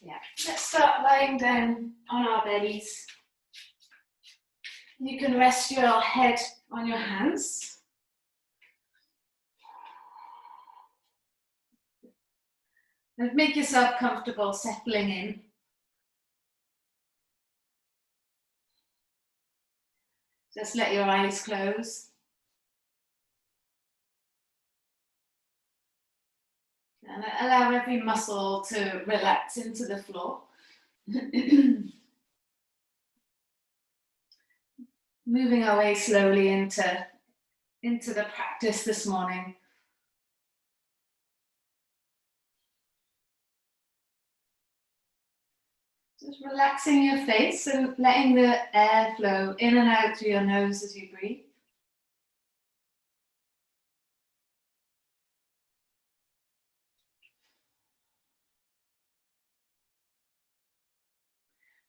Yeah, let's start lying down on our bellies. You can rest your head on your hands. And make yourself comfortable settling in. Just let your eyes close. And allow every muscle to relax into the floor. Moving our way slowly into the practice this morning. Just relaxing your face and letting the air flow in and out through your nose as you breathe.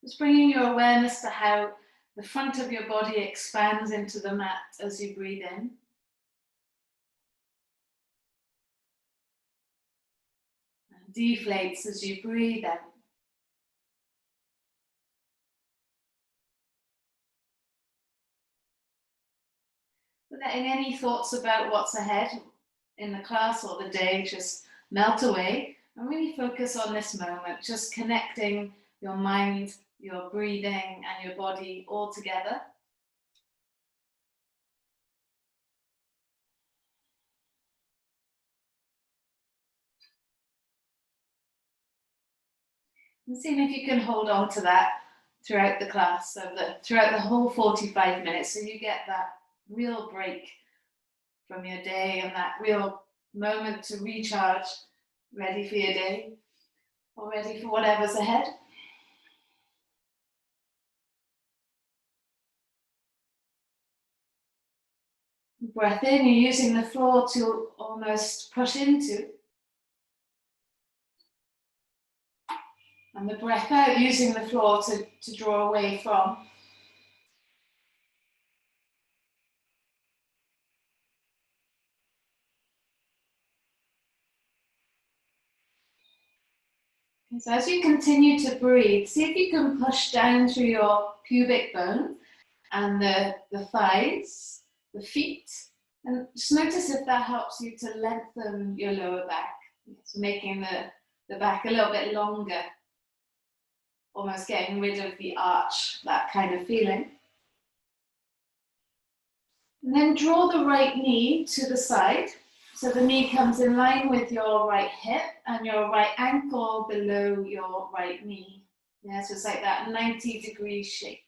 Just bringing your awareness to how the front of your body expands into the mat as you breathe in. And deflates as you breathe out. Letting any thoughts about what's ahead in the class or the day just melt away and really focus on this moment, just connecting your mind, your breathing and your body all together. And seeing if you can hold on to that throughout the class, so throughout the whole 45 minutes, so you get that real break from your day and that real moment to recharge, ready for your day or ready for whatever's ahead. Breath in, you're using the floor to almost push into. And the breath out, using the floor to draw away from. And so as you continue to breathe, see if you can push down through your pubic bone and the thighs, the feet, and just notice if that helps you to lengthen your lower back. So making the back a little bit longer, almost getting rid of the arch, that kind of feeling. And then draw the right knee to the side. So the knee comes in line with your right hip and your right ankle below your right knee. Yeah, so it's like that 90-degree shape.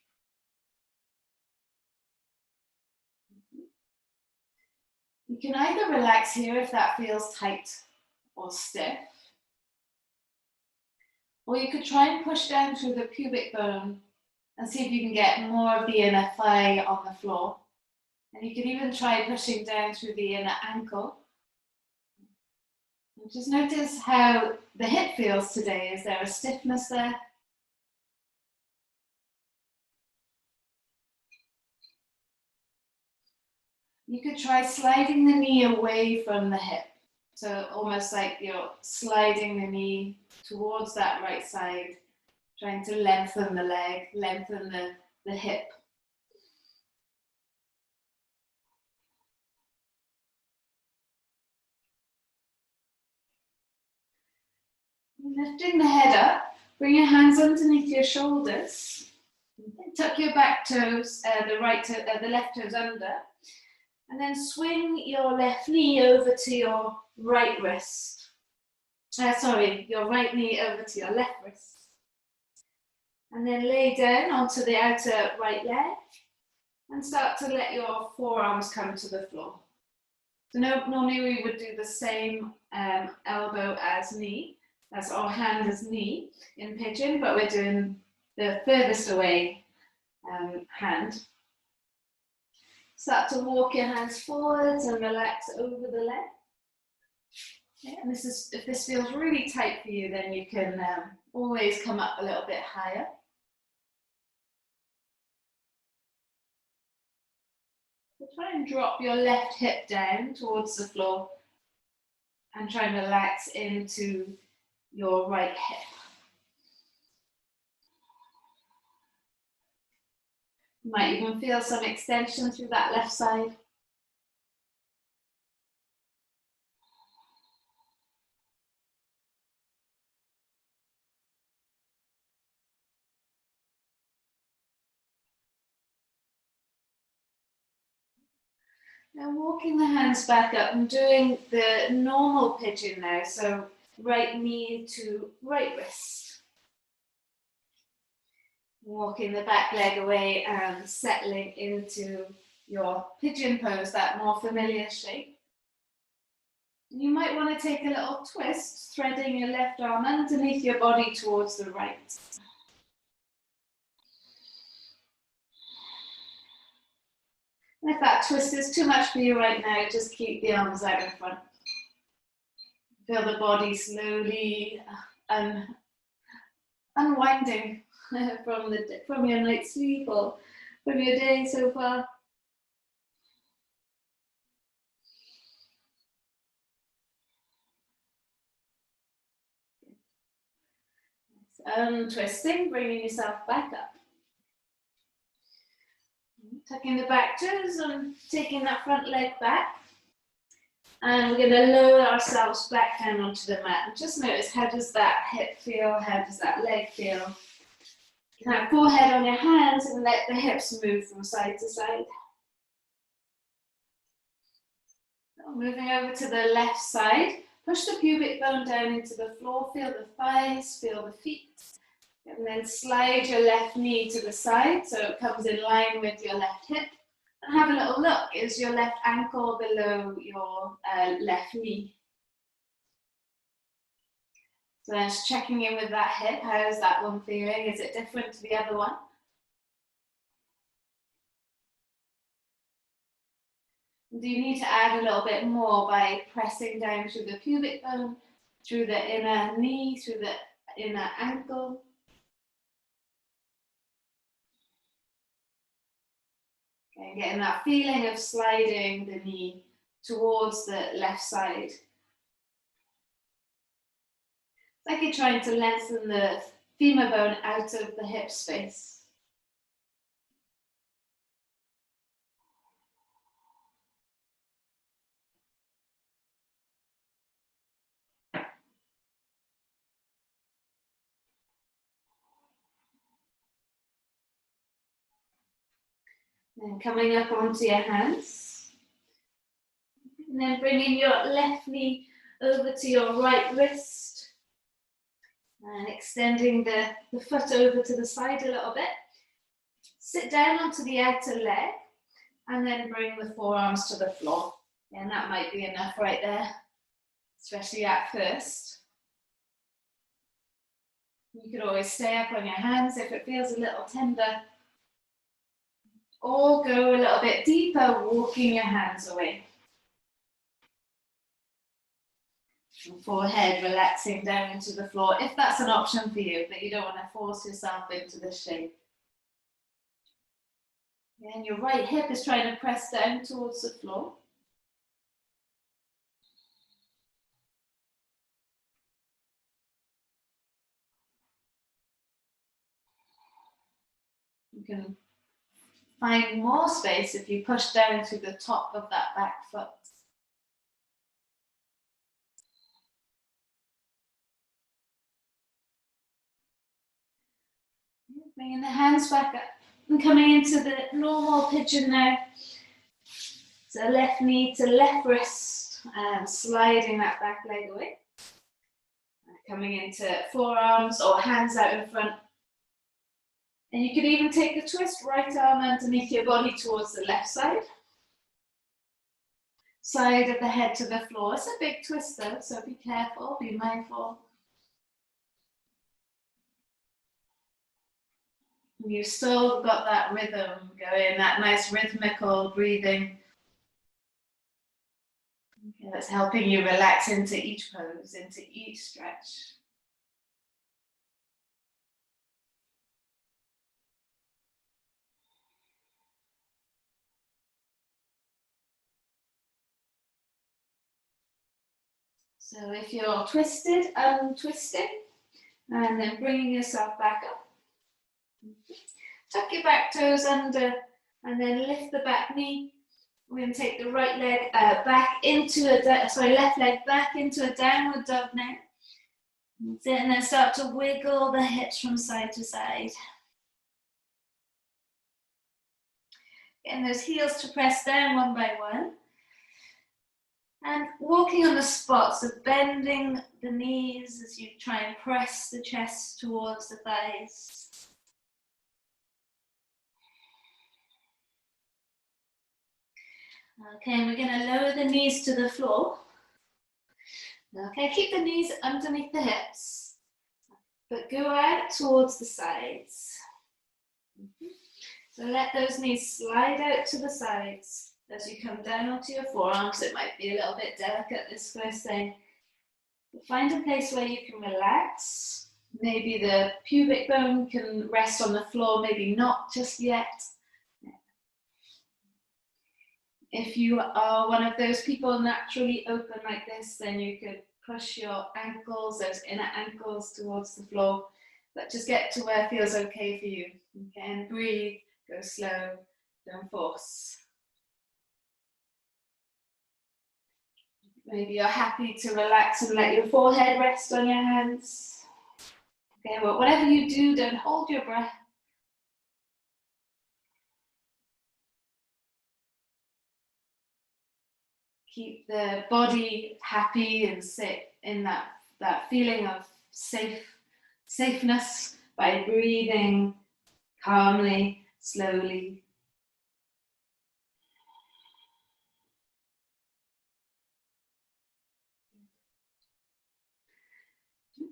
You can either relax here if that feels tight or stiff. Or you could try and push down through the pubic bone and see if you can get more of the inner thigh on the floor. And you can even try pushing down through the inner ankle. And just notice how the hip feels today. Is there a stiffness there? You could try sliding the knee away from the hip. So almost like you're sliding the knee towards that right side, trying to lengthen the leg, lengthen the hip. Lifting the head up, bring your hands underneath your shoulders. Tuck your back toes, the left toes under. And then swing your left knee over to your right wrist. Your right knee over to your left wrist. And then lay down onto the outer right leg and start to let your forearms come to the floor. So normally we would do the same elbow as knee, or hand as knee in pigeon, but we're doing the furthest away hand. Start to walk your hands forwards and relax over the leg. Okay, and if this feels really tight for you, then you can always come up a little bit higher. So try and drop your left hip down towards the floor and try and relax into your right hip. You might even feel some extension through that left side. Now walking the hands back up and doing the normal pigeon now. So right knee to right wrist. Walking the back leg away and settling into your pigeon pose, that more familiar shape. You might want to take a little twist, threading your left arm underneath your body towards the right. And if that twist is too much for you right now, just keep the arms out in front. Feel the body slowly unwinding from your night's sleep or from your day so far. Twisting, bringing yourself back up. Tucking the back toes and taking that front leg back. And we're going to lower ourselves back down onto the mat. And just notice, how does that hip feel? How does that leg feel? You can have forehead on your hands and let the hips move from side to side. Moving over to the left side. Push the pubic bone down into the floor. Feel the thighs, feel the feet. And then slide your left knee to the side so it comes in line with your left hip. And have a little look. Is your left ankle below your left knee? So then just checking in with that hip. How is that one feeling? Is it different to the other one? Do you need to add a little bit more by pressing down through the pubic bone, through the inner knee, through the inner ankle? Okay, getting that feeling of sliding the knee towards the left side. It's like you're trying to lengthen the femur bone out of the hip space. Then coming up onto your hands. And then bringing your left knee over to your right wrist. And extending the foot over to the side a little bit. Sit down onto the outer leg. And then bring the forearms to the floor. And that might be enough right there, especially at first. You could always stay up on your hands if it feels a little tender. Or go a little bit deeper, walking your hands away. And forehead relaxing down into the floor, if that's an option for you, but you don't want to force yourself into this shape. And your right hip is trying to press down towards the floor. You can find more space if you push down through the top of that back foot. Bringing the hands back up and coming into the normal pigeon now. So left knee to left wrist and sliding that back leg away. Coming into forearms or hands out in front. And you could even take a twist, right arm underneath your body towards the left side. Side of the head to the floor. It's a big twist though, so be careful, be mindful. You've still got that rhythm going, that nice rhythmical breathing. Okay, that's helping you relax into each pose, into each stretch. So if you're twisted, untwisting, and then bringing yourself back up. tuck your back toes under and then lift the back knee. We're going to take the right leg back into left leg back into a downward dog now. And then start to wiggle the hips from side to side. Getting those heels to press down one by one. And walking on the spot, so bending the knees as you try and press the chest towards the thighs. Okay, and we're going to lower the knees to the floor. Okay, keep the knees underneath the hips, but go out towards the sides. So let those knees slide out to the sides as you come down onto your forearms. It might be a little bit delicate this first thing. But find a place where you can relax. Maybe the pubic bone can rest on the floor, maybe not just yet. If you are one of those people naturally open like this, then you could push your ankles, those inner ankles, towards the floor. But just get to where it feels okay for you. Okay, and breathe, go slow, don't force. Maybe you're happy to relax and let your forehead rest on your hands. Okay, well, whatever you do, don't hold your breath. Keep the body happy and safe in that feeling of safeness by breathing calmly, slowly.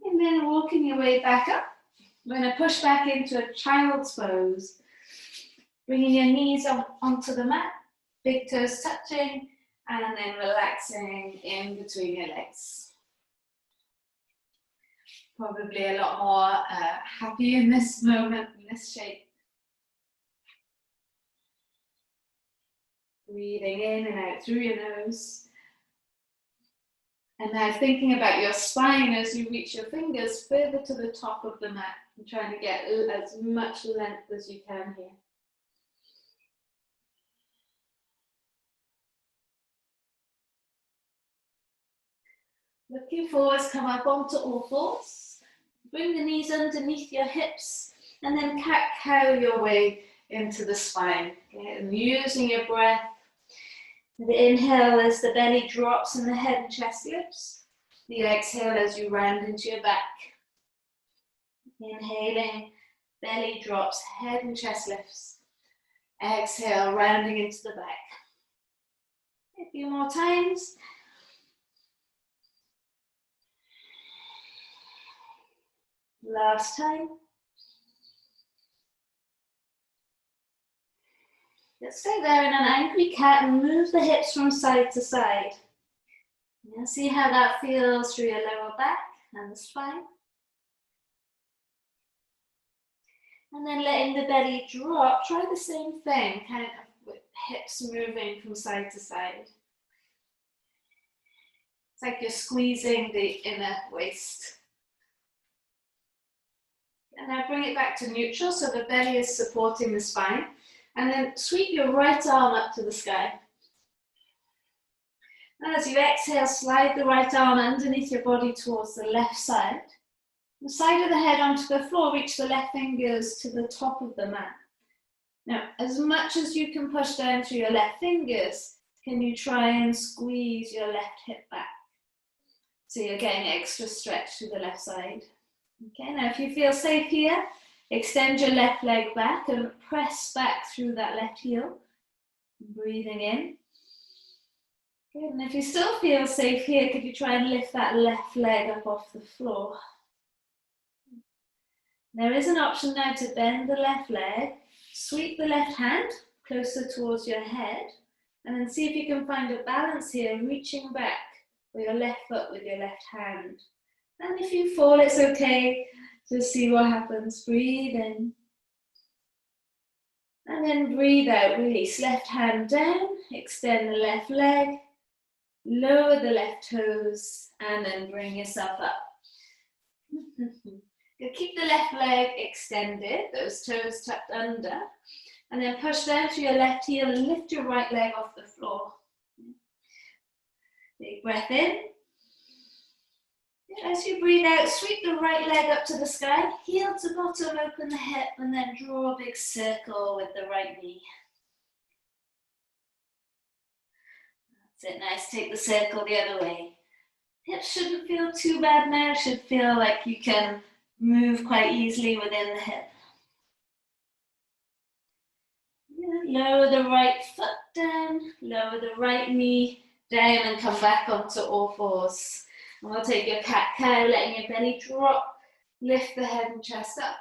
And then walking your way back up. We're going to push back into a child's pose. Bringing your knees onto the mat, big toes touching, and then relaxing in between your legs. Probably a lot more happy in this moment, in this shape. Breathing in and out through your nose. And now thinking about your spine as you reach your fingers further to the top of the mat and trying to get as much length as you can here. Looking forwards, come up onto all fours. Bring the knees underneath your hips and then cat-cow your way into the spine. Okay? And using your breath. The inhale as the belly drops and the head and chest lifts. The exhale as you round into your back. Inhaling, belly drops, head and chest lifts. Exhale, rounding into the back. A few more times. Last time. Let's stay there in an angry cat and move the hips from side to side. Now see how that feels through your lower back and the spine. And then letting the belly drop, try the same thing, kind of with hips moving from side to side. It's like you're squeezing the inner waist. And now bring it back to neutral, so the belly is supporting the spine. And then sweep your right arm up to the sky. And as you exhale, slide the right arm underneath your body towards the left side. The side of the head onto the floor, reach the left fingers to the top of the mat. Now, as much as you can push down through your left fingers, can you try and squeeze your left hip back? So you're getting extra stretch to the left side. Okay, now if you feel safe here, extend your left leg back and press back through that left heel. Breathing in. Good, and if you still feel safe here, could you try and lift that left leg up off the floor? There is an option now to bend the left leg, sweep the left hand closer towards your head, and then see if you can find a balance here, reaching back with your left foot with your left hand. And if you fall, it's okay. Just see what happens. Breathe in. And then breathe out. Release. Left hand down. Extend the left leg. Lower the left toes. And then bring yourself up. You'll keep the left leg extended, those toes tucked under, and then push down through your left heel and lift your right leg off the floor. Big breath in. As you breathe out, sweep the right leg up to the sky, heel to bottom, open the hip, and then draw a big circle with the right knee. That's it, nice. Take the circle the other way. Hips shouldn't feel too bad now, should feel like you can move quite easily within the hip. Lower the right foot down, lower the right knee down and come back onto all fours. And we'll take your cat-cow, letting your belly drop, lift the head and chest up,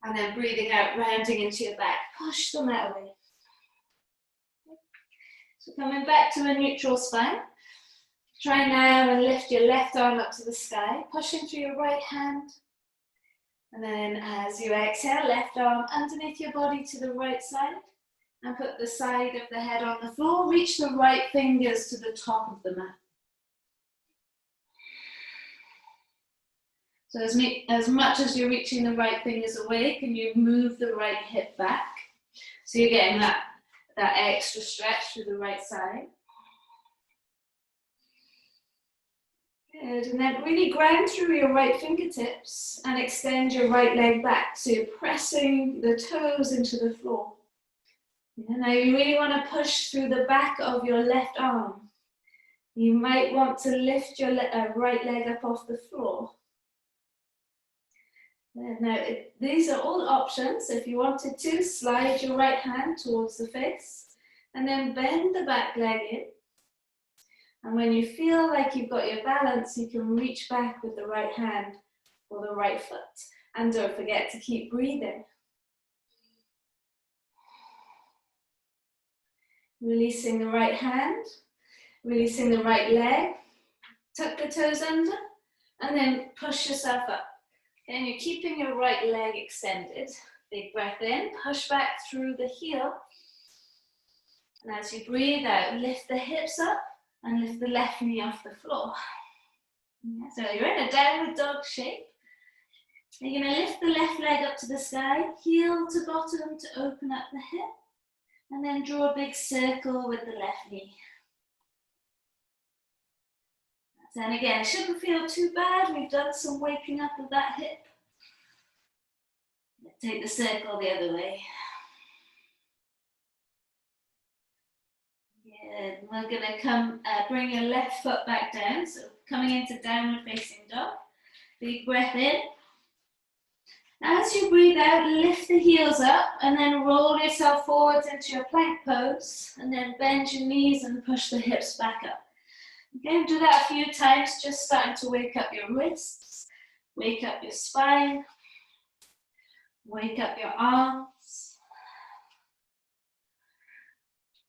and then breathing out, rounding into your back. Push the mat away. So coming back to a neutral spine. Try now and lift your left arm up to the sky, pushing through your right hand. And then as you exhale, left arm underneath your body to the right side. And put the side of the head on the floor. Reach the right fingers to the top of the mat. So as much as you're reaching the right fingers away, can you move the right hip back? So you're getting that extra stretch through the right side. Good, and then really ground through your right fingertips and extend your right leg back. So you're pressing the toes into the floor. Now you really want to push through the back of your left arm. You might want to lift your right leg up off the floor. Now, these are all options. If you wanted to, slide your right hand towards the face and then bend the back leg in. And when you feel like you've got your balance, you can reach back with the right hand or the right foot. And don't forget to keep breathing. Releasing the right hand, releasing the right leg, tuck the toes under, and then push yourself up. Okay, and you're keeping your right leg extended. Big breath in, push back through the heel. And as you breathe out, lift the hips up and lift the left knee off the floor. So you're in a downward dog shape. You're going to lift the left leg up to the sky, heel to bottom to open up the hip. And then draw a big circle with the left knee. Then again, it shouldn't feel too bad. We've done some waking up of that hip. Take the circle the other way. Good. We're going to bring your left foot back down. So coming into downward facing dog. Big breath in. As you breathe out, lift the heels up and then roll yourself forwards into your plank pose and then bend your knees and push the hips back up. Okay, do that a few times, just starting to wake up your wrists, wake up your spine, wake up your arms.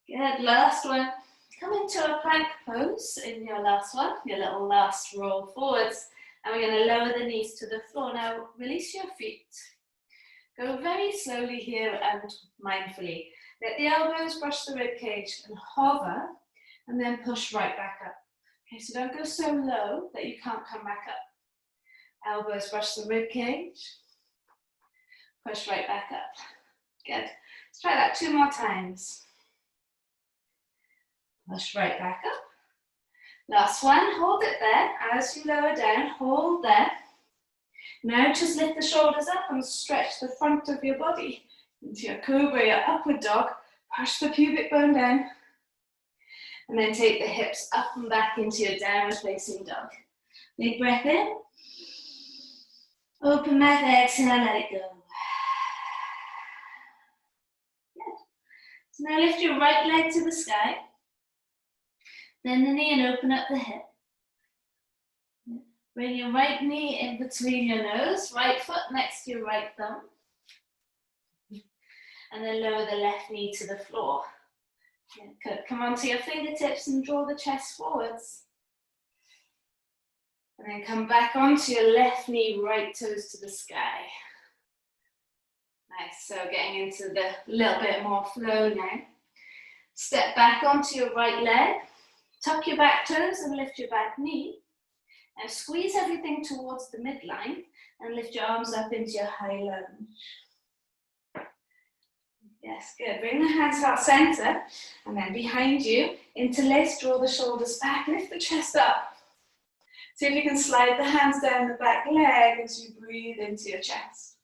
Good, last one. Come into a plank pose in your last one, your little last roll forwards. And we're going to lower the knees to the floor. Now, release your feet. Go very slowly here and mindfully. Let the elbows brush the rib cage and hover, and then push right back up. Okay, so don't go so low that you can't come back up. Elbows brush the rib cage. Push right back up. Good. Let's try that 2 more times. Push right back up. Last one, hold it there. As you lower down, hold there. Now just lift the shoulders up and stretch the front of your body into your cobra, your upward dog. Push the pubic bone down. And then take the hips up and back into your downward facing dog. Big breath in. Open mouth, exhale, let it go. Good. So now lift your right leg to the sky. Bend the knee and open up the hip. Bring your right knee in between your nose, right foot next to your right thumb. And then lower the left knee to the floor. Good. Come onto your fingertips and draw the chest forwards. And then come back onto your left knee, right toes to the sky. Nice, so getting into the little bit more flow now. Step back onto your right leg. Tuck your back toes and lift your back knee. Now squeeze everything towards the midline And lift your arms up into your high lunge. Yes, good. Bring the hands heart center, and then behind you, interlace, draw the shoulders back, lift the chest up. See if you can slide the hands down the back leg as you breathe into your chest.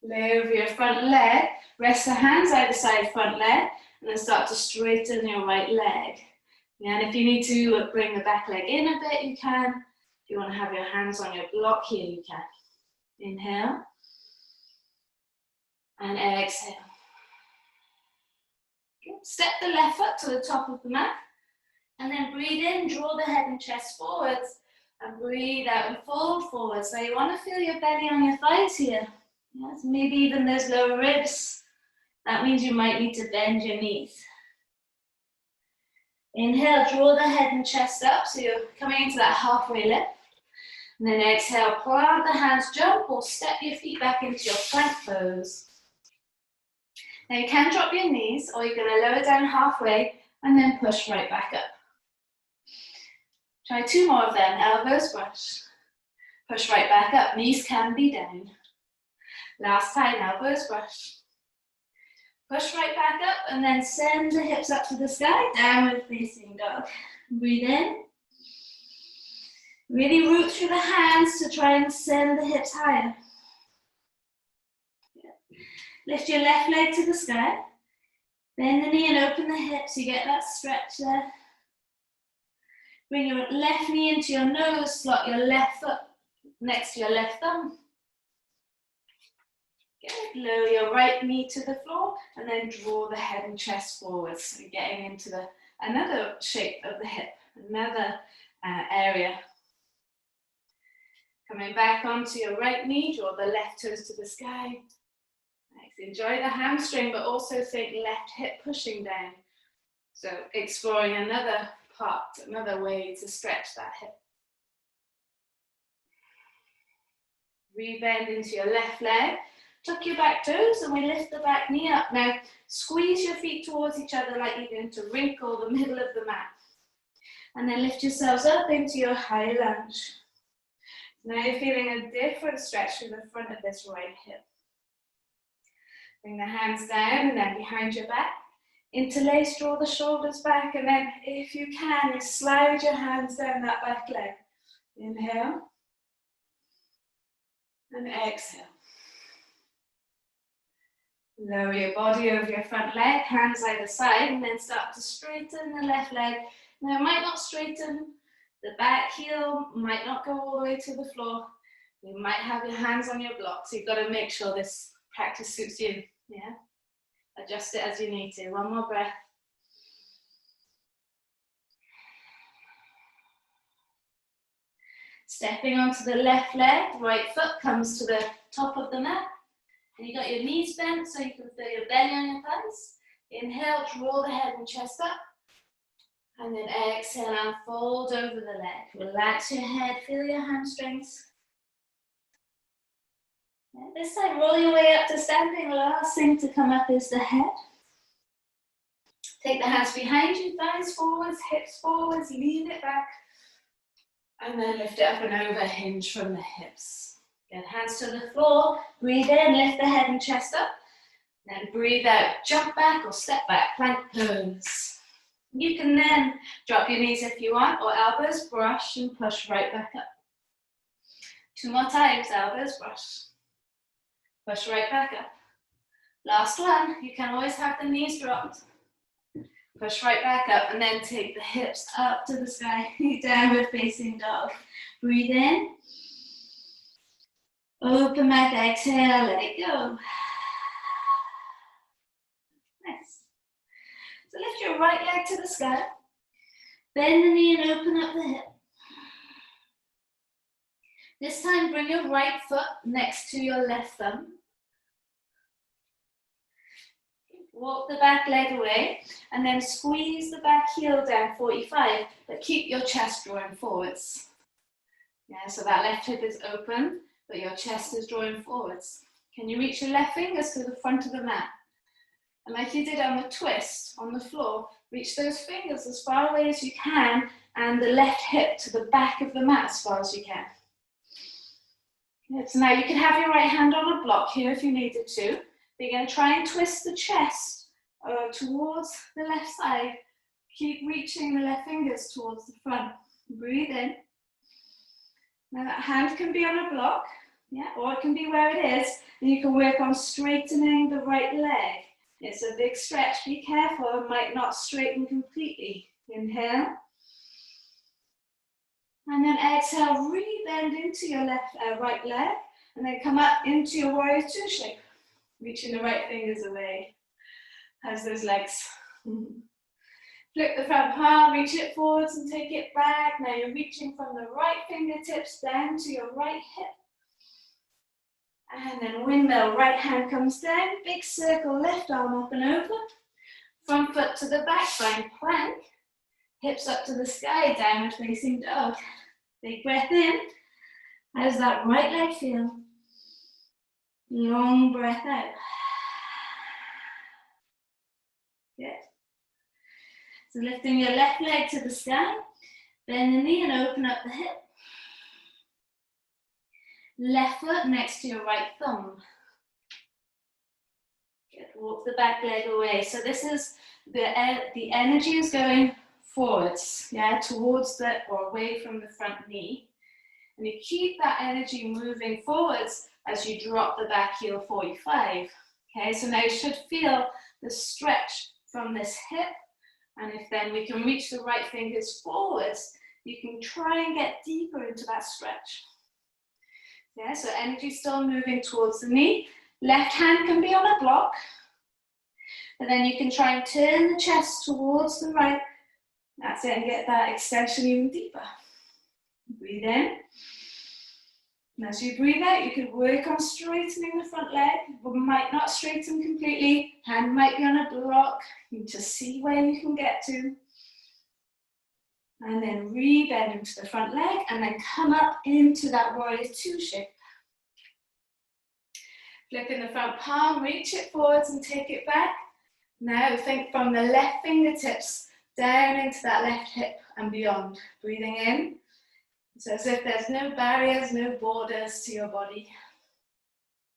Lay over your front leg, rest the hands either side front leg, and then start to straighten your right leg. Yeah, and if you need to bring the back leg in a bit, you can. If you want to have your hands on your block here, you can. Inhale. And exhale. Step the left foot to the top of the mat. And then breathe in, draw the head and chest forwards. And breathe out and fold forwards. So you want to feel your belly on your thighs here. Yes, maybe even those lower ribs. That means you might need to bend your knees. Inhale, draw the head and chest up. So you're coming into that halfway lift. And then exhale, plant the hands, jump or step your feet back into your plank pose. Now you can drop your knees, or you're going to lower down halfway and then push right back up. Try 2 more of them, elbows brush. Push right back up, knees can be down. Last time, elbows brush. Push right back up and then send the hips up to the sky, downward facing dog. Breathe in. Really root through the hands to try and send the hips higher. Lift your left leg to the sky. Bend the knee and open the hips. You get that stretch there. Bring your left knee into your nose. Slot your left foot next to your left thumb. Good. Lower your right knee to the floor and then draw the head and chest forward. So you're getting into another shape of the hip, another area. Coming back onto your right knee, draw the left toes to the sky. Nice. Enjoy the hamstring, but also think left hip pushing down. So exploring another part, another way to stretch that hip. Rebend into your left leg. Tuck your back toes and we lift the back knee up. Now squeeze your feet towards each other like you're going to wrinkle the middle of the mat. And then lift yourselves up into your high lunge. Now you're feeling a different stretch through the front of this right hip. Bring the hands down and then behind your back. Interlace, draw the shoulders back, and then if you can, slide your hands down that back leg. Inhale. And exhale. Lower your body over your front leg, hands either side, and then start to straighten the left leg. Now it might not straighten, the back heel might not go all the way to the floor. You might have your hands on your block, so you've got to make sure this practice suits you. Yeah? Adjust it as you need to. One more breath. Stepping onto the left leg, right foot comes to the top of the mat. And you got your knees bent so you can feel your belly on your thighs. Inhale, draw the head and chest up. And then exhale and fold over the leg. Relax your head, feel your hamstrings. And this time, roll your way up to standing. Last thing to come up is the head. Take the hands behind you, thighs forwards, hips forwards, lean it back. And then lift it up and over, hinge from the hips. Get hands to the floor, breathe in, lift the head and chest up. Then breathe out, jump back or step back, plank pose. You can then drop your knees if you want, or elbows brush and push right back up. 2 more times, elbows brush. Push right back up. Last one, you can always have the knees dropped. Push right back up and then take the hips up to the sky, downward facing dog. Breathe in. Open mouth, exhale, let it go. Nice. So lift your right leg to the sky. Bend the knee and open up the hip. This time bring your right foot next to your left thumb. Walk the back leg away and then squeeze the back heel down 45, but keep your chest drawing forwards. Yeah, so that left hip is open, but your chest is drawing forwards. Can you reach your left fingers to the front of the mat? And like you did on the twist on the floor, reach those fingers as far away as you can and the left hip to the back of the mat as far as you can. Good. So now you can have your right hand on a block here if you needed to. But you're going to try and twist the chest towards the left side. Keep reaching the left fingers towards the front. Breathe in. Now that hand can be on a block, yeah, or it can be where it is, and you can work on straightening the right leg. It's a big stretch, be careful, it might not straighten completely. Inhale. And then exhale, re-bend into your right leg, and then come up into your warrior two shape. Reaching the right fingers away. How's those legs? Flip the front palm, reach it forwards and take it back. Now you're reaching from the right fingertips down to your right hip. And then windmill, right hand comes down, big circle, left arm up and over. Front foot to the back, find plank. Hips up to the sky, downward facing dog. Big breath in. How's that right leg feel? Long breath out. Good. So lifting your left leg to the sky, bend the knee and open up the hip. Left foot next to your right thumb. Good. Walk the back leg away. So this is the energy is going forwards, yeah, towards the or away from the front knee. And you keep that energy moving forwards as you drop the back heel 45. Okay, so now you should feel the stretch from this hip. And if then we can reach the right fingers forwards, you can try and get deeper into that stretch. Yeah, so energy still moving towards the knee. Left hand can be on a block. And then you can try and turn the chest towards the right. That's it, and get that extension even deeper. Breathe in. And as you breathe out, you could work on straightening the front leg. It might not straighten completely. Hand might be on a block. You need to see where you can get to. And then re-bend into the front leg and then come up into that warrior two shape. Flipping the front palm, reach it forwards and take it back. Now think from the left fingertips down into that left hip and beyond. Breathing in. It's as if there's no barriers, no borders to your body.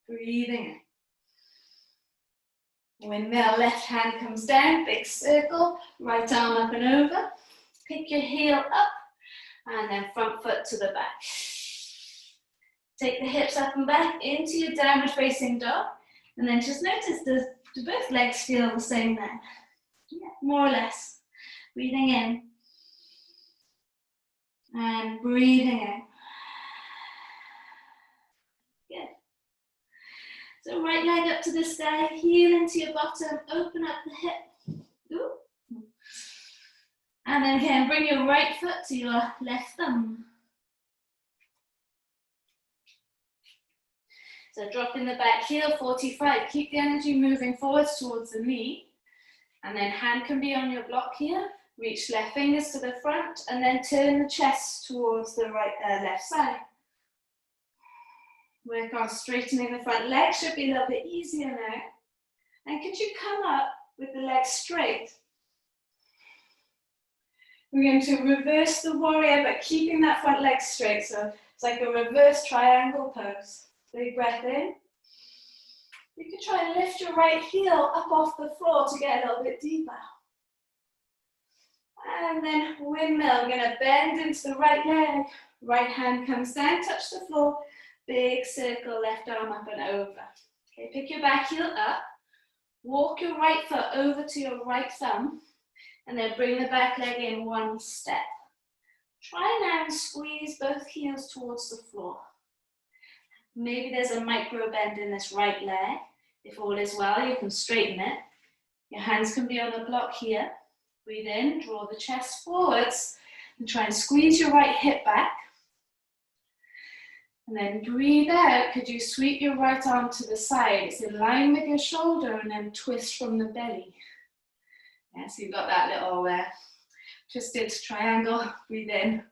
Breathing in. Windmill, left hand comes down, big circle, right arm up and over. Pick your heel up and then front foot to the back. Take the hips up and back into your downward facing dog. And then just notice, do both legs feel the same there? Yeah, more or less. Breathing in. And breathing out. Good. So right leg up to the sky, heel into your bottom, open up the hip. Ooh. And then again, bring your right foot to your left thumb. So drop in the back heel, 45. Keep the energy moving forwards towards the knee. And then hand can be on your block here. Reach left fingers to the front and then turn the chest towards the left side. Work on straightening the front leg, should be a little bit easier now. And could you come up with the legs straight? We're going to reverse the warrior, but keeping that front leg straight. So it's like a reverse triangle pose. Big breath in. You could try and lift your right heel up off the floor to get a little bit deeper. And then windmill, we're going to bend into the right leg. Right hand comes down, touch the floor. Big circle, left arm up and over. Okay, pick your back heel up. Walk your right foot over to your right thumb. And then bring the back leg in one step. Try now and squeeze both heels towards the floor. Maybe there's a micro bend in this right leg. If all is well, you can straighten it. Your hands can be on the block here. Breathe in, draw the chest forwards, and try and squeeze your right hip back. And then breathe out. Could you sweep your right arm to the side? It's in line with your shoulder and then twist from the belly. Yeah, so you've got that little twisted triangle. Breathe in.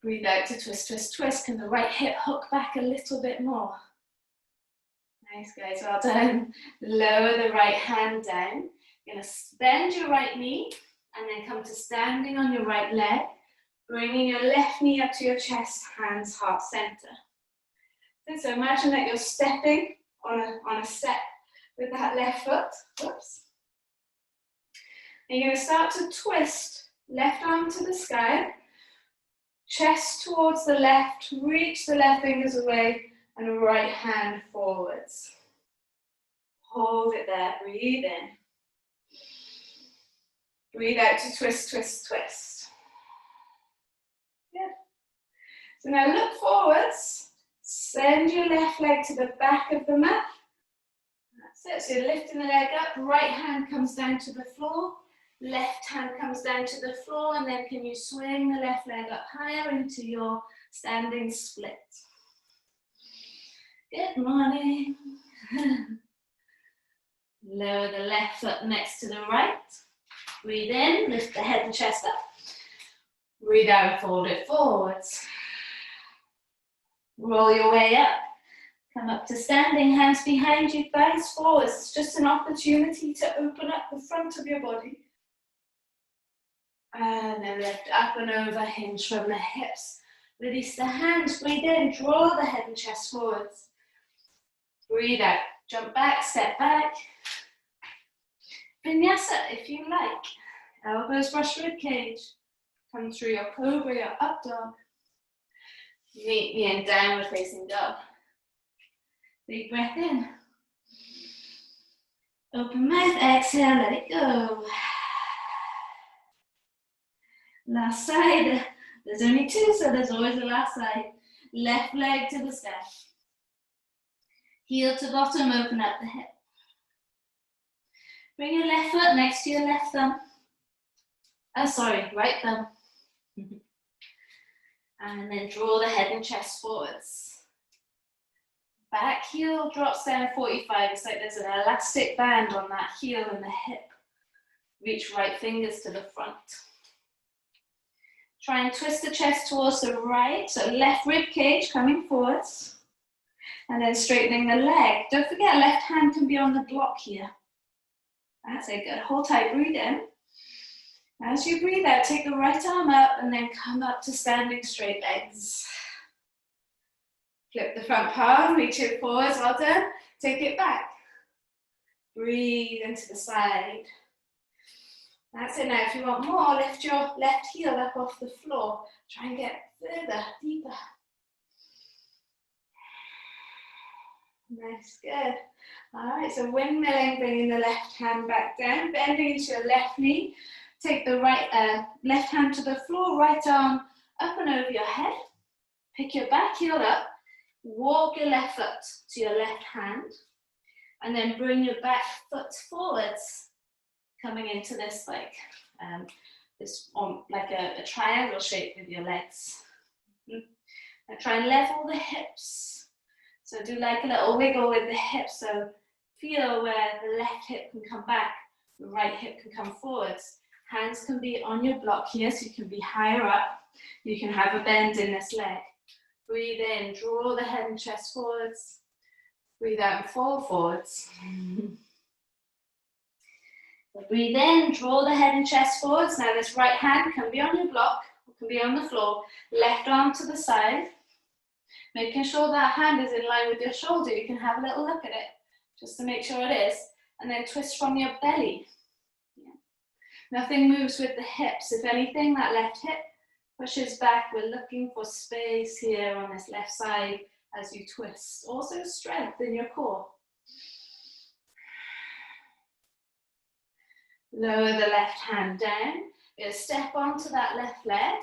Breathe out to twist, twist, twist. Can the right hip hook back a little bit more? Nice, guys, well done. Lower the right hand down. You're going to bend your right knee And then come to standing on your right leg, bringing your left knee up to your chest, hands heart center. So imagine that you're stepping on a step with that left foot. Whoops. And you're going to start to twist left arm to the sky, chest towards the left, reach the left fingers away, and right hand forwards. Hold it there, breathe in. Breathe out to twist, twist, twist. Good. So now look forwards, send your left leg to the back of the mat. That's it, so you're lifting the leg up, right hand comes down to the floor, left hand comes down to the floor, and then can you swing the left leg up higher into your standing split. Good morning. Lower the left foot next to the right. Breathe in, lift the head and chest up. Breathe out, fold it forwards. Roll your way up. Come up to standing, hands behind you, thighs forwards. It's just an opportunity to open up the front of your body. And then lift up and over, hinge from the hips. Release the hands, breathe in, draw the head and chest forwards. Breathe out, jump back, step back. Vinyasa if you like. Elbows brush rib cage. Come through your cobra, your up dog. Meet me in downward facing dog. Big breath in. Open mouth, exhale, let it go. Last side. There's only two, so there's always a last side. Left leg to the sky. Heel to bottom, open up the hip. Bring your left foot next to your left thumb. Oh, sorry, right thumb. And then draw the head and chest forwards. Back heel drops down 45. It's like there's an elastic band on that heel and the hip. Reach right fingers to the front. Try and twist the chest towards the right. So left rib cage coming forwards. And then straightening the leg. Don't forget, left hand can be on the block here. That's it, good. Hold tight, breathe in. As you breathe out, take the right arm up and then come up to standing straight legs. Flip the front palm, reach it forwards, well done. Take it back. Breathe into the side. That's it now. If you want more, lift your left heel up off the floor. Try and get further, deeper. Nice, good. All right, so windmilling, bringing the left hand back down, bending into your left knee. Take the left hand to the floor, right arm up and over your head. Pick your back heel up, walk your left foot to your left hand, and then bring your back foot forwards, coming into this like a triangle shape with your legs. And try and level the hips. So do like a little wiggle with the hips. So feel where the left hip can come back, the right hip can come forwards. Hands can be on your block here, so you can be higher up. You can have a bend in this leg. Breathe in, draw the head and chest forwards. Breathe out and fall forwards. So breathe in, draw the head and chest forwards. Now this right hand can be on your block, or can be on the floor. Left arm to the side. Making sure that hand is in line with your shoulder. You can have a little look at it, just to make sure it is. And then twist from your belly. Nothing moves with the hips. If anything, that left hip pushes back. We're looking for space here on this left side as you twist. Also strength in your core. Lower the left hand down. You're going to step onto that left leg.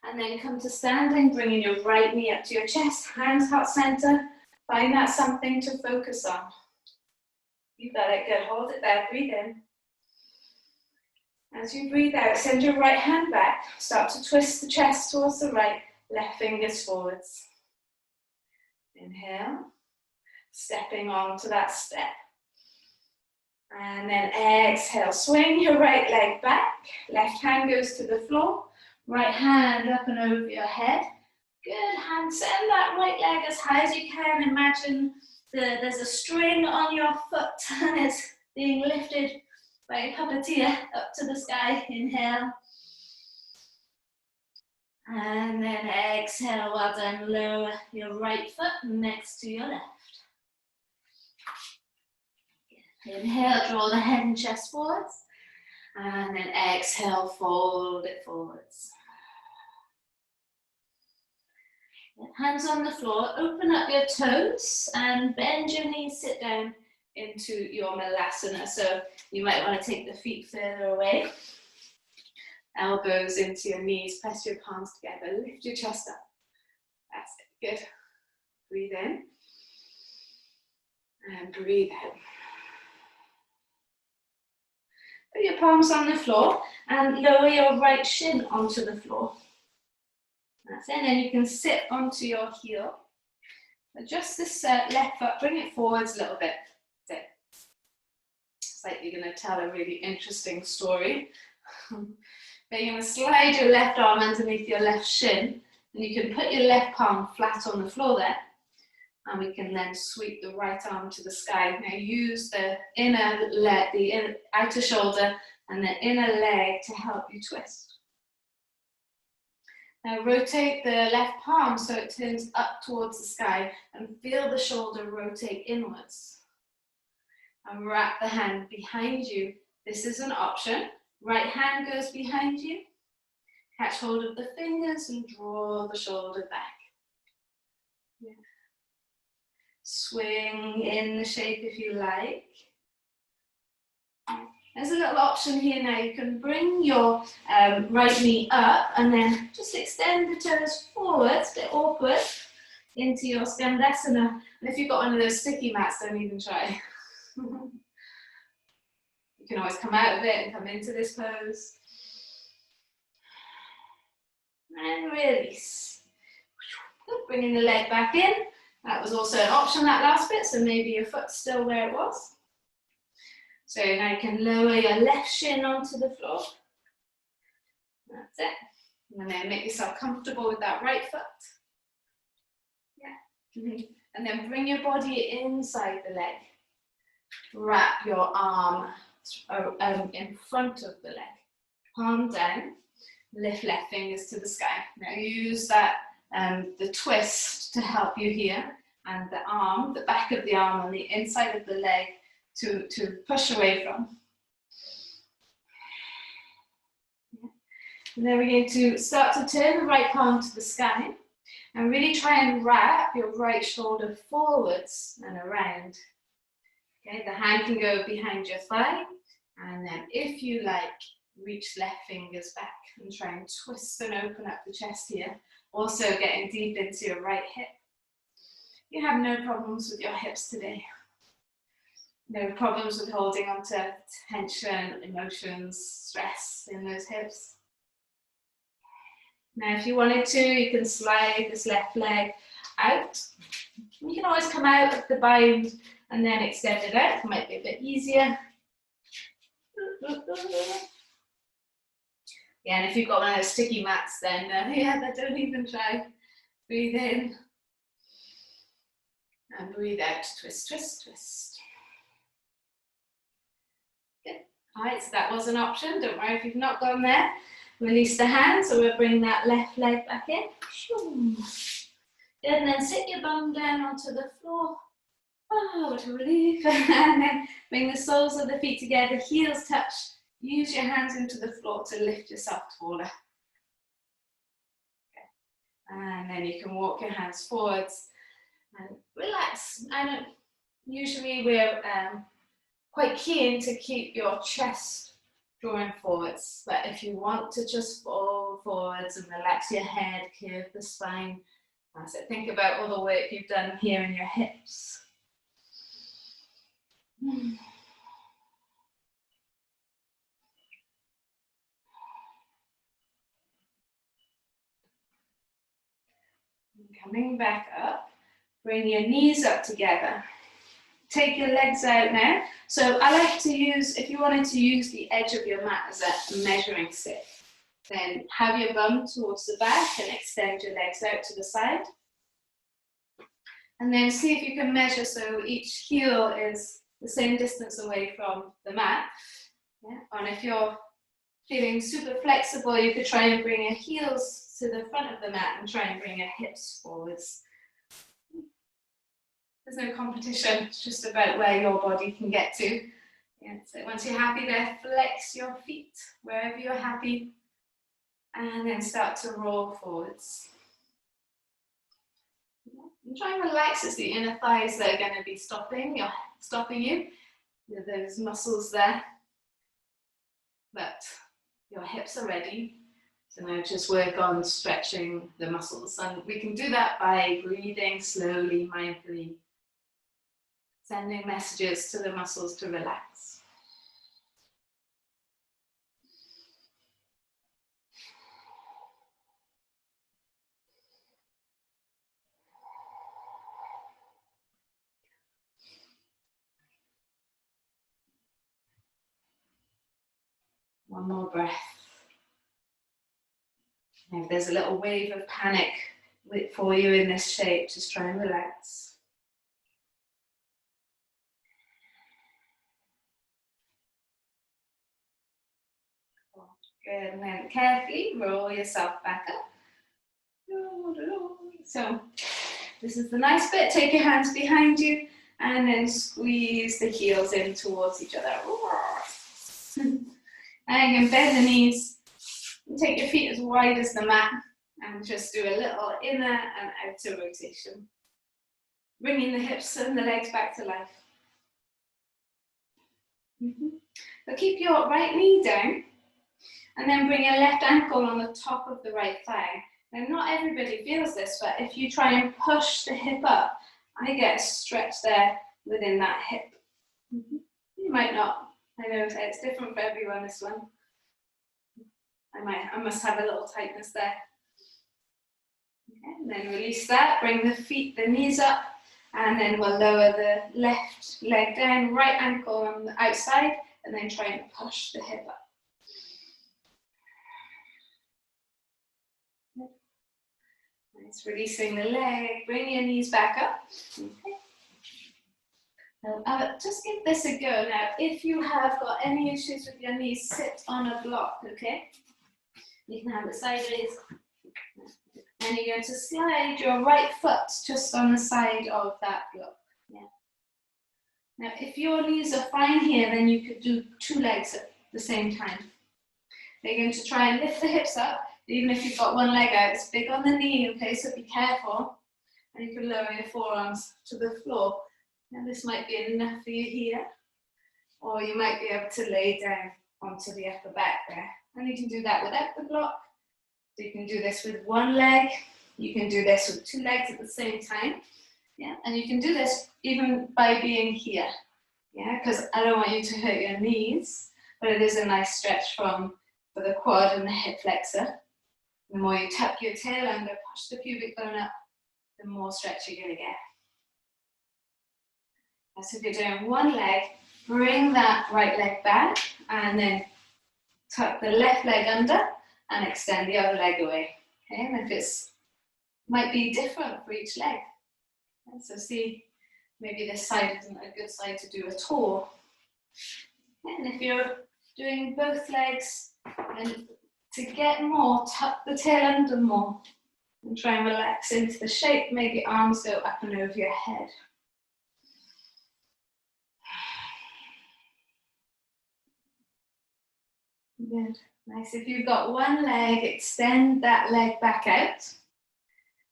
And then come to standing, bringing your right knee up to your chest, hands heart center. Find that something to focus on. You got it, good. Hold it there, breathe in. As you breathe out, send your right hand back. Start to twist the chest towards the right, left fingers forwards. Inhale, stepping on to that step. And then exhale, swing your right leg back. Left hand goes to the floor. Right hand up and over your head. Good, hand, send that right leg as high as you can. Imagine there's a string on your foot and it's being lifted Right puppeteer up to the sky, inhale. And then exhale, well done, lower your right foot next to your left. Inhale, draw the head and chest forwards. And then exhale, fold it forwards. Hands on the floor, open up your toes and bend your knees, sit down into your malasana. So you might want to take the feet further away. Elbows into your knees, press your palms together, lift your chest up. That's it, good. Breathe in and breathe out. Put your palms on the floor and lower your right shin onto the floor. That's it, and then you can sit onto your heel. Adjust this left foot, bring it forwards a little bit. That's it. It's like you're going to tell a really interesting story. But you're going to slide your left arm underneath your left shin, and you can put your left palm flat on the floor there, and we can then sweep the right arm to the sky. Now use the inner leg, the outer shoulder, and the inner leg to help you twist. Now rotate the left palm so it turns up towards the sky, and feel the shoulder rotate inwards. And wrap the hand behind you. This is an option. Right hand goes behind you. Catch hold of the fingers and draw the shoulder back. Yeah. Swing in the shape if you like. There's a little option here now. You can bring your right knee up and then just extend the toes forwards, a bit awkward, into your skandasana. And if you've got one of those sticky mats, don't even try. You can always come out of it and come into this pose. And release. Bringing the leg back in. That was also an option, that last bit, so maybe your foot's still where it was. So now you can lower your left shin onto the floor. That's it. And then make yourself comfortable with that right foot. Yeah. And then bring your body inside the leg. Wrap your arm in front of the leg. Palm down. Lift left fingers to the sky. Now use that the twist to help you here, and the arm, the back of the arm on the inside of the leg to push away from. And then we're going to start to turn the right palm to the sky and really try and wrap your right shoulder forwards and around. Okay, the hand can go behind your thigh, and then if you like, reach left fingers back and try and twist and open up the chest here. Also getting deep into your right hip. You have no problems with your hips today. No problems with holding on to tension, emotions, stress in those hips. Now if you wanted to, you can slide this left leg out. You can always come out of the bind and then extend it out. It might be a bit easier. Yeah, and if you've got one of those sticky mats, then don't even try. Breathe in. And breathe out. Twist, twist, twist. Good. All right, so that was an option. Don't worry if you've not gone there. Release the hand, so we'll bring that left leg back in. Good, and then sit your bum down onto the floor. Oh, what a relief. And then bring the soles of the feet together, heels touch. Use your hands into the floor to lift yourself taller. Okay. And then you can walk your hands forwards and relax. And usually we're quite keen to keep your chest drawing forwards. But if you want to just fold forwards and relax your head, curve the spine, that's it. Think about all the work you've done here in your hips. Coming back up, bring your knees up together. Take your legs out now. So I like to use, if you wanted to use the edge of your mat as a measuring stick, then have your bum towards the back and extend your legs out to the side. And then see if you can measure so each heel is the same distance away from the mat. Yeah? And if you're feeling super flexible, you could try and bring your heels to the front of the mat and try and bring your hips forwards. There's no competition, it's just about where your body can get to. Yeah, so once you're happy there, flex your feet wherever you're happy, and then start to roll forwards. And try and relax. It's the inner thighs that are going to be stopping you. Those muscles there. But your hips are ready. So now just work on stretching the muscles. And we can do that by breathing slowly, mindfully, sending messages to the muscles to relax. One more breath. If there's a little wave of panic for you in this shape, just try and relax. Good, and then carefully roll yourself back up. So this is the nice bit. Take your hands behind you and then squeeze the heels in towards each other. And you can bend the knees. Take your feet as wide as the mat and just do a little inner and outer rotation. Bringing the hips and the legs back to life. So keep your right knee down and then bring your left ankle on the top of the right thigh. Now, not everybody feels this, but if you try and push the hip up, I get a stretch there within that hip. You might not. I know it's different for everyone, this one. I must have a little tightness there. Okay, and then release that, bring the knees up, and then we'll lower the left leg down, right ankle on the outside, and then try and push the hip up. Nice, releasing the leg, bring your knees back up. Okay. Just give this a go. Now, if you have got any issues with your knees, sit on a block, okay? You can have it sideways. And you're going to slide your right foot just on the side of that block. Yeah. Now, if your knees are fine here, then you could do 2 legs at the same time. You're going to try and lift the hips up, even if you've got one leg out. It's big on the knee, okay, so be careful. And you can lower your forearms to the floor. Now, this might be enough for you here, or you might be able to lay down onto the upper back there. And you can do that without the block. So you can do this with 1 leg. You can do this with 2 legs at the same time. Yeah, and you can do this even by being here. Yeah, because I don't want you to hurt your knees, but it is a nice stretch for the quad and the hip flexor. The more you tuck your tail under, push the pubic bone up, the more stretch you're going to get. And so if you're doing 1 leg, bring that right leg back and then tuck the left leg under and extend the other leg away. Okay, and if it's might be different for each leg. And so see, maybe this side isn't a good side to do at all. And if you're doing both legs, and to get more, tuck the tail under more and try and relax into the shape. Maybe arms go up and over your head. Good. Nice. If you've got 1 leg, extend that leg back out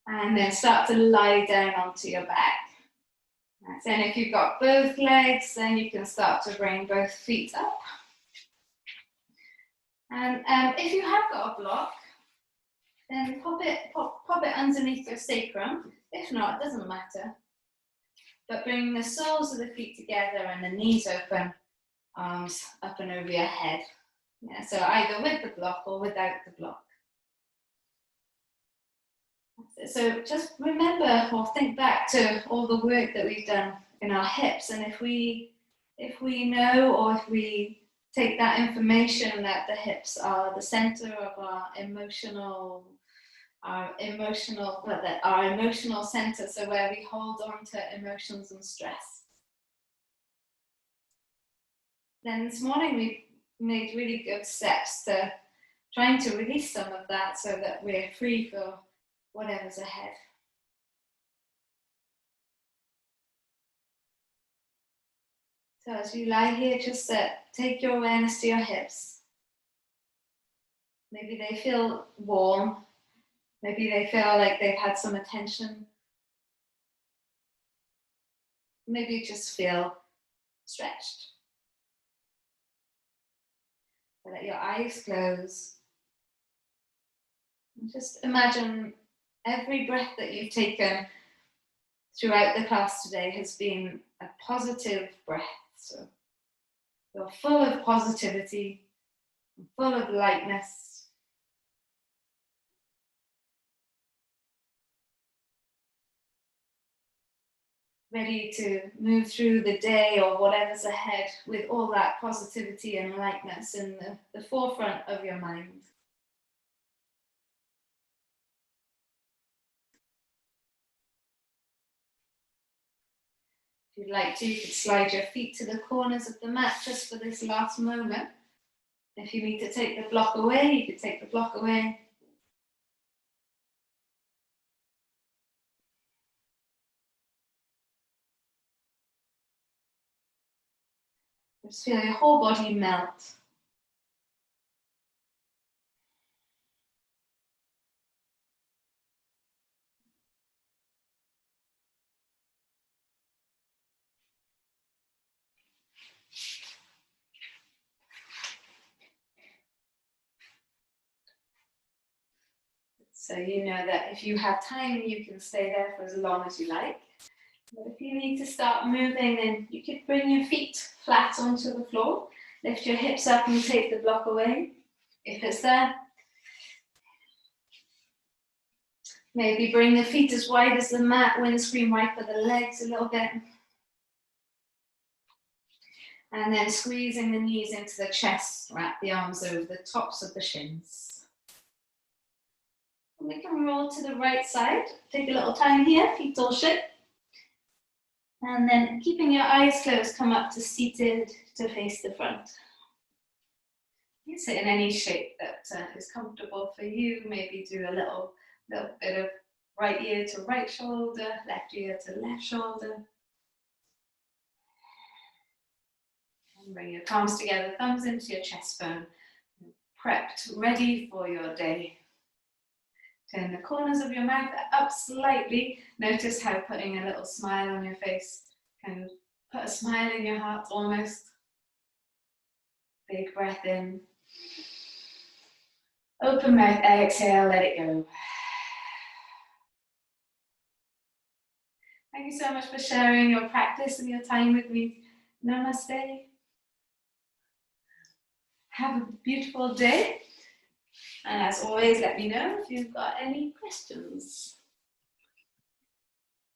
and then start to lie down onto your back. Nice. And if you've got both legs, then you can start to bring both feet up. And if you have got a block, then pop it underneath your sacrum. If not, it doesn't matter. But bring the soles of the feet together and the knees open, arms up and over your head. Yeah, so either with the block or without the block. So just remember or think back to all the work that we've done in our hips, and if we know or if we take that information that the hips are the center of our emotional center, so where we hold on to emotions and stress. Then this morning made really good steps to trying to release some of that so that we're free for whatever's ahead. So as you lie here, just take your awareness to your hips. Maybe they feel warm. Maybe they feel like they've had some attention. Maybe just feel stretched. So let your eyes close. And just imagine every breath that you've taken throughout the class today has been a positive breath. So you're full of positivity, full of lightness. Ready to move through the day or whatever's ahead with all that positivity and lightness in the forefront of your mind. If you'd like to, you could slide your feet to the corners of the mat just for this last moment. If you need to take the block away, you could take the block away. Just feel your whole body melt. So you know that if you have time, you can stay there for as long as you like. But if you need to start moving, then you could bring your feet flat onto the floor. Lift your hips up and take the block away, if it's there. Maybe bring the feet as wide as the mat, windscreen right for the legs a little bit. And then squeezing the knees into the chest, wrap the arms over the tops of the shins. And we can roll to the right side. Take a little time here, feet all straight. And then keeping your eyes closed, come up to seated to face the front. You can sit in any shape that is comfortable for you. Maybe do a little bit of right ear to right shoulder, left ear to left shoulder. And bring your palms together, thumbs into your chest bone. Prepped, ready for your day. Turn the corners of your mouth up slightly. Notice how putting a little smile on your face can put a smile in your heart almost. Big breath in. Open mouth, exhale, let it go. Thank you so much for sharing your practice and your time with me. Namaste. Have a beautiful day. And as always, let me know if you've got any questions.